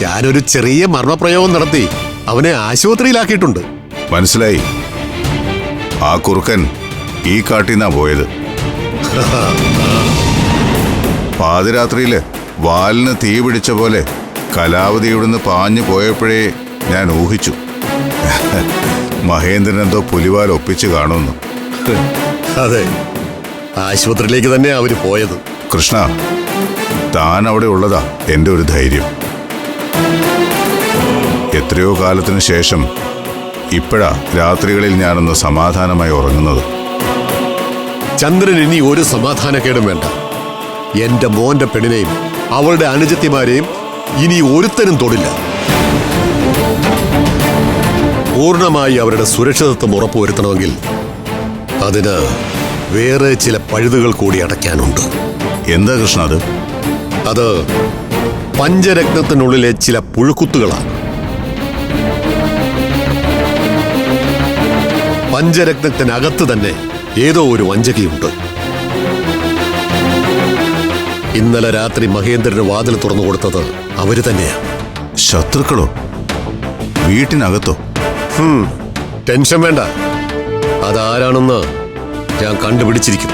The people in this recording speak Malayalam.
ഞാനൊരു ചെറിയ മർമ്മപ്രയോഗം നടത്തി അവനെ ആശുപത്രിയിലാക്കിയിട്ടുണ്ട്. മനസ്സിലായി. ആ കുറുക്കൻ ഈ കാട്ടിന്നാ പോയത്. പാതിരാത്രിയില് വാലിന് തീ പിടിച്ച പോലെ കലാവതി ഇവിടുന്ന് പാഞ്ഞു പോയപ്പോഴേ ഞാൻ ഊഹിച്ചു മഹേന്ദ്രൻ എന്തോ പുലിവാൽ ഒപ്പിച്ച് കാണുമെന്ന്. അതെ, ആശുപത്രിയിലേക്ക് തന്നെ അവര് പോയത്. കൃഷ്ണ, താൻ അവിടെ ഉള്ളതാ എൻ്റെ ഒരു ധൈര്യം. എത്രയോ കാലത്തിന് ശേഷം ഇപ്പോഴാ രാത്രികളിൽ ഞാനൊന്ന് സമാധാനമായി ഉറങ്ങുന്നത്. ചന്ദ്രൻ ഇനി ഒരു സമാധാനക്കേടും വേണ്ട. എന്റെ മോന്റെ പെണ്ണിനെയും അവളുടെ അനുജത്തിമാരെയും ഇനി ഒരുത്തരും തൊടില്ല. പൂർണ്ണമായി അവരുടെ സുരക്ഷിതത്വം ഉറപ്പുവരുത്തണമെങ്കിൽ അതിന് വേറെ ചില പഴുതുകൾ കൂടി അടയ്ക്കാനുണ്ട്. എന്താ കൃഷ്ണ അത്? അത് പഞ്ചരത്നത്തിനുള്ളിലെ ചില പുഴുക്കുത്തുകളാണ്. പഞ്ചരത്നത്തിനകത്ത് തന്നെ ഏതോ ഒരു വഞ്ചകയുണ്ട്. ഇന്നലെ രാത്രി മഹേന്ദ്രന് വാതിൽ തുറന്നു കൊടുത്തത് അവര് തന്നെയാണ്. ശത്രുക്കളോ? വീട്ടിനകത്തോ? ടെൻഷൻ വേണ്ട, അതാരാണെന്ന് ഞാൻ കണ്ടുപിടിച്ചിരിക്കും.